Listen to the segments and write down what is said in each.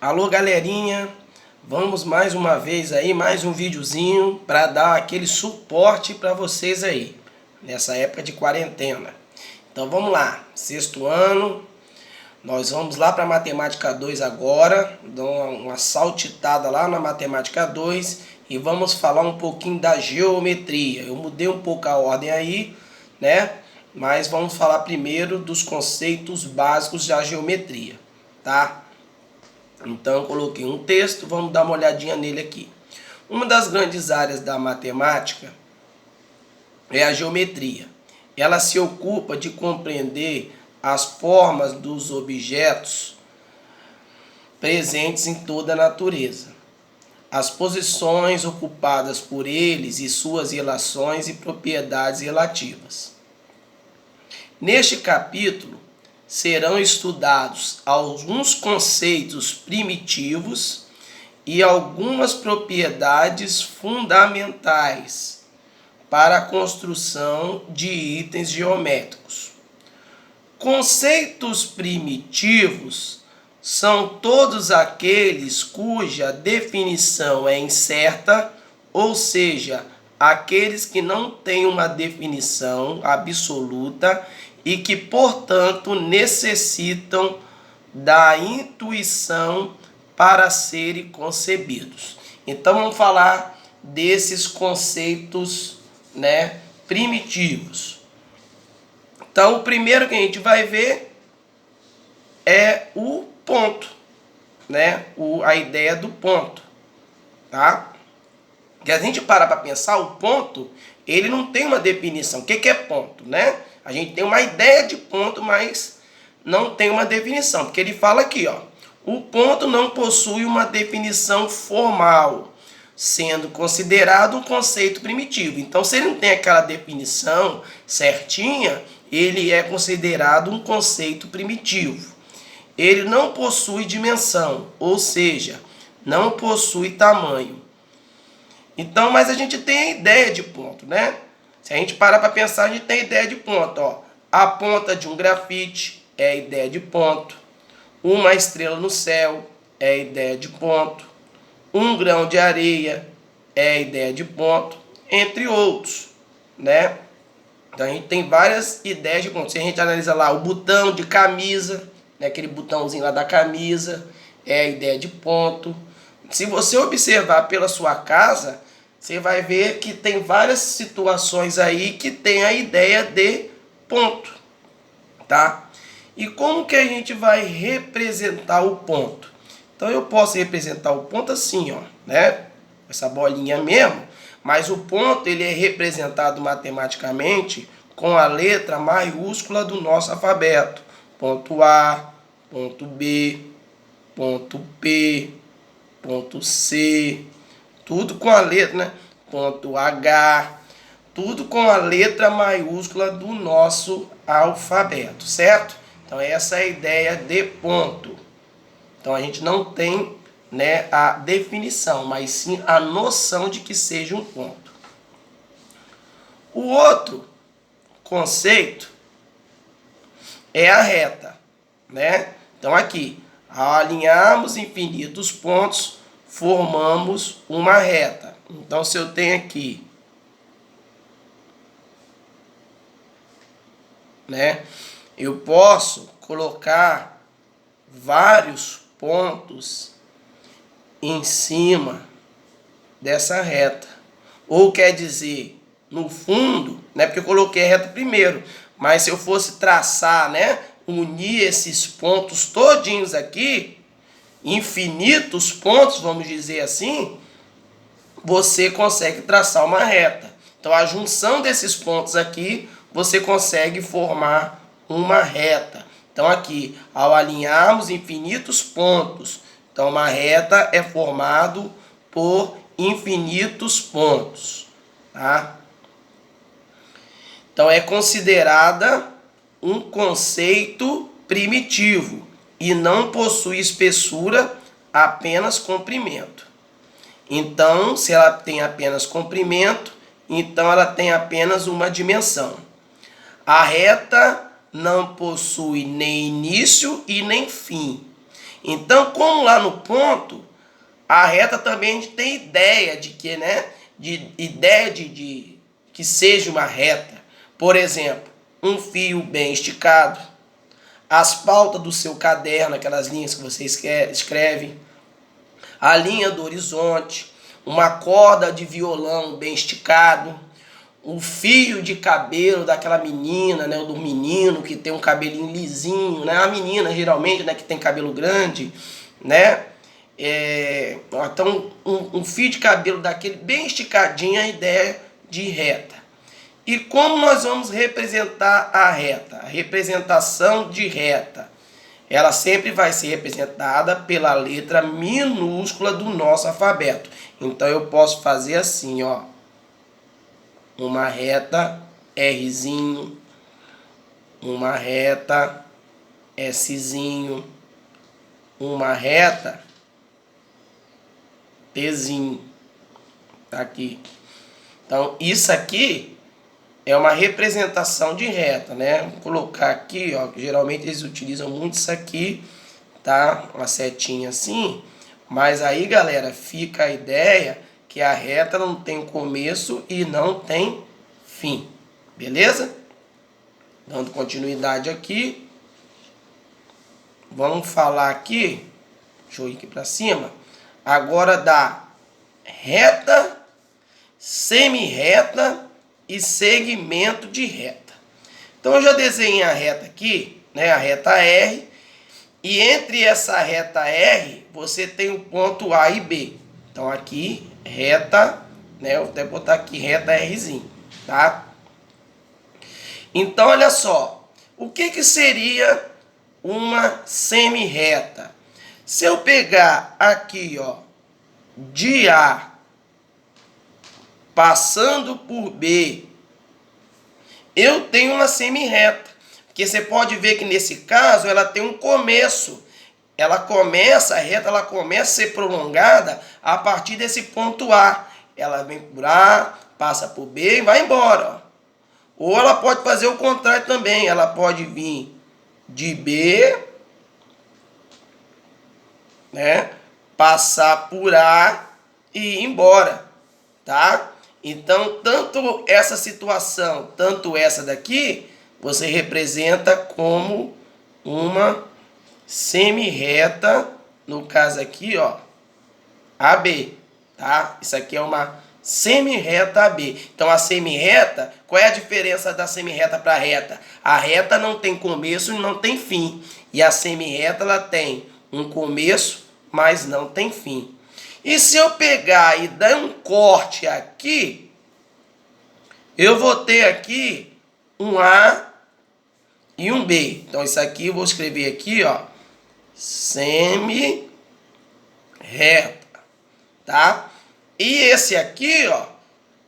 Alô, galerinha, vamos mais uma vez aí, mais um videozinho para dar aquele suporte para vocês aí, nessa época de quarentena. Então vamos lá, sexto ano, nós vamos lá para Matemática 2 agora, dou uma saltitada lá na Matemática 2 e vamos falar um pouquinho da geometria. Eu mudei um pouco a ordem aí, né? Mas vamos falar primeiro dos conceitos básicos da geometria, tá? Então eu coloquei um texto, vamos dar uma olhadinha nele aqui. Uma das grandes áreas da matemática é a geometria. Ela se ocupa de compreender as formas dos objetos presentes em toda a natureza, as posições ocupadas por eles e suas relações e propriedades relativas. Neste capítulo, serão estudados alguns conceitos primitivos e algumas propriedades fundamentais para a construção de itens geométricos. Conceitos primitivos são todos aqueles cuja definição é incerta, ou seja, aqueles que não têm uma definição absoluta e que, portanto, necessitam da intuição para serem concebidos. Então, vamos falar desses conceitos, né, primitivos. Então, o primeiro que a gente vai ver é o ponto, né, a ideia do ponto, tá? Que a gente para pensar, o ponto, ele não tem uma definição. O que é ponto, né? A gente tem uma ideia de ponto, mas não tem uma definição. Porque ele fala aqui, ó, o ponto não possui uma definição formal, sendo considerado um conceito primitivo. Então, se ele não tem aquela definição certinha, ele é considerado um conceito primitivo. Ele não possui dimensão, ou seja, não possui tamanho. Então, mas a gente tem a ideia de ponto, né? Se a gente parar para pensar, a gente tem a ideia de ponto, ó. A ponta de um grafite é a ideia de ponto. Uma estrela no céu é a ideia de ponto. Um grão de areia é a ideia de ponto, entre outros, né? Então, a gente tem várias ideias de ponto. Se a gente analisa lá o botão de camisa, né, aquele botãozinho lá da camisa, é a ideia de ponto. Se você observar pela sua casa, você vai ver que tem várias situações aí que tem a ideia de ponto, tá? E como que a gente vai representar o ponto? Então eu posso representar o ponto assim, ó, né? Essa bolinha mesmo, mas o ponto ele é representado matematicamente com a letra maiúscula do nosso alfabeto. Ponto A, ponto B, ponto P, ponto C, tudo com a letra, né? Ponto H, tudo com a letra maiúscula do nosso alfabeto, certo? Então essa é a ideia de ponto. Então a gente não tem, né, a definição, mas sim a noção de que seja um ponto. O outro conceito é a reta, né? Então aqui, ao alinharmos infinitos pontos, formamos uma reta. Então, se eu tenho aqui, né, eu posso colocar vários pontos em cima dessa reta. Ou quer dizer, no fundo, né, porque eu coloquei a reta primeiro, mas se eu fosse traçar, né, unir esses pontos todinhos aqui, infinitos pontos, vamos dizer assim, você consegue traçar uma reta. Então, a junção desses pontos aqui, você consegue formar uma reta. Então, aqui, ao alinharmos infinitos pontos, então uma reta é formado por infinitos pontos, tá? Então, é considerada um conceito primitivo e não possui espessura, apenas comprimento. Então, se ela tem apenas comprimento, então ela tem apenas uma dimensão. A reta não possui nem início e nem fim. Então, como lá no ponto, a reta também a gente tem ideia de que, né? De que seja uma reta. Por exemplo, um fio bem esticado, as pautas do seu caderno, aquelas linhas que você escreve, a linha do horizonte, uma corda de violão bem esticado, o fio de cabelo daquela menina, né, ou do menino que tem um cabelinho lisinho, né, a menina geralmente, né, que tem cabelo grande, né, então um fio de cabelo daquele bem esticadinho, a ideia de reta. E como nós vamos representar a reta? A representação de reta, ela sempre vai ser representada pela letra minúscula do nosso alfabeto. Então eu posso fazer assim, ó, uma reta Rzinho, uma reta Szinho, uma reta Tzinho, tá aqui. Então isso aqui é uma representação de reta, né? Vou colocar aqui, ó, que geralmente eles utilizam muito isso aqui, tá? Uma setinha assim, mas aí, galera, fica a ideia que a reta não tem começo e não tem fim, beleza? Dando continuidade aqui, vamos falar aqui, deixa eu ir aqui para cima, agora da reta, semi-reta e segmento de reta. Então eu já desenhei a reta aqui, né, a reta R, e entre essa reta R, você tem o ponto A e B. Então aqui, reta, né, eu vou até botar aqui reta Rzinho, tá? Então olha só, o que seria uma semi-reta? Se eu pegar aqui, ó, de A passando por B, eu tenho uma semi-reta. Porque você pode ver que nesse caso ela tem um começo. Ela começa, a reta ela começa a ser prolongada a partir desse ponto A. Ela vem por A, passa por B e vai embora. Ou ela pode fazer o contrário também. Ela pode vir de B, né, passar por A e ir embora, tá? Então, tanto essa situação, tanto essa daqui, você representa como uma semi-reta, no caso aqui, ó, AB, tá? Isso aqui é uma semi-reta AB. Então, a semi-reta, qual é a diferença da semi-reta para a reta? A reta não tem começo e não tem fim. E a semi-reta, ela tem um começo, mas não tem fim. E se eu pegar e dar um corte aqui, eu vou ter aqui um A e um B. Então, isso aqui eu vou escrever aqui, ó, semi-reta, tá? E esse aqui, ó,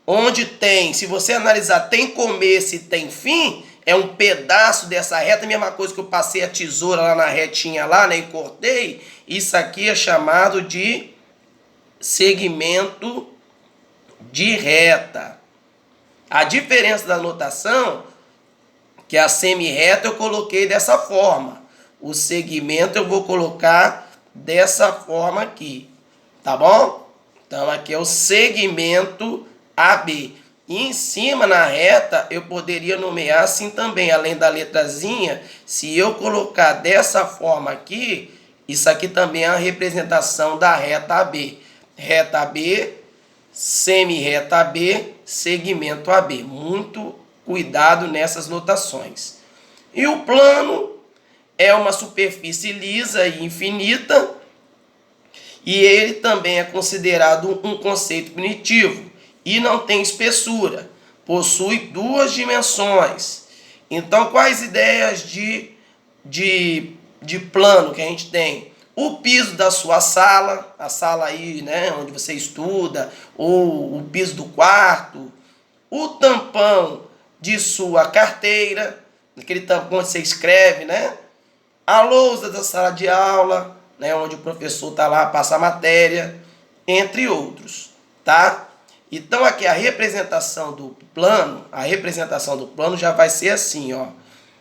onde tem, se você analisar, tem começo e tem fim, é um pedaço dessa reta, a mesma coisa que eu passei a tesoura lá na retinha lá, né, e cortei. Isso aqui é chamado de segmento de reta. A diferença da notação, que a semi-reta eu coloquei dessa forma. O segmento eu vou colocar dessa forma aqui. Tá bom? Então aqui é o segmento AB. E em cima na reta eu poderia nomear assim também, além da letrazinha, se eu colocar dessa forma aqui, isso aqui também é a representação da reta AB. Reta AB, semi-reta AB, segmento AB. Muito cuidado nessas notações. E o plano é uma superfície lisa e infinita, e ele também é considerado um conceito primitivo e não tem espessura, possui duas dimensões. Então, quais ideias de plano que a gente tem? O piso da sua sala, a sala aí, né, onde você estuda, ou o piso do quarto, o tampão de sua carteira, aquele tampão onde você escreve, né? A lousa da sala de aula, né, onde o professor está lá, passa a matéria, entre outros, tá? Então aqui a representação do plano já vai ser assim, ó.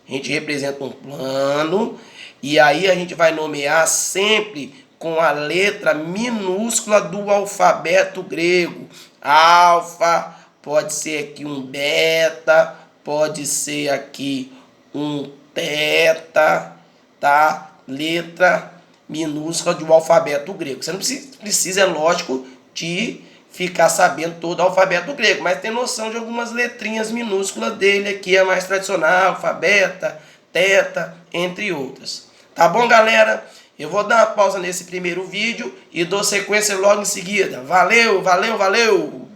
A gente representa um plano E aí a gente vai nomear sempre com a letra minúscula do alfabeto grego. Alfa, pode ser aqui um beta, pode ser aqui um teta, tá? Letra minúscula do alfabeto grego. Você não precisa, é lógico, de ficar sabendo todo o alfabeto grego, mas tem noção de algumas letrinhas minúsculas dele aqui, a mais tradicional, alfa, beta, teta, entre outras. Tá bom, galera? Eu vou dar uma pausa nesse primeiro vídeo e dou sequência logo em seguida. Valeu, valeu, valeu!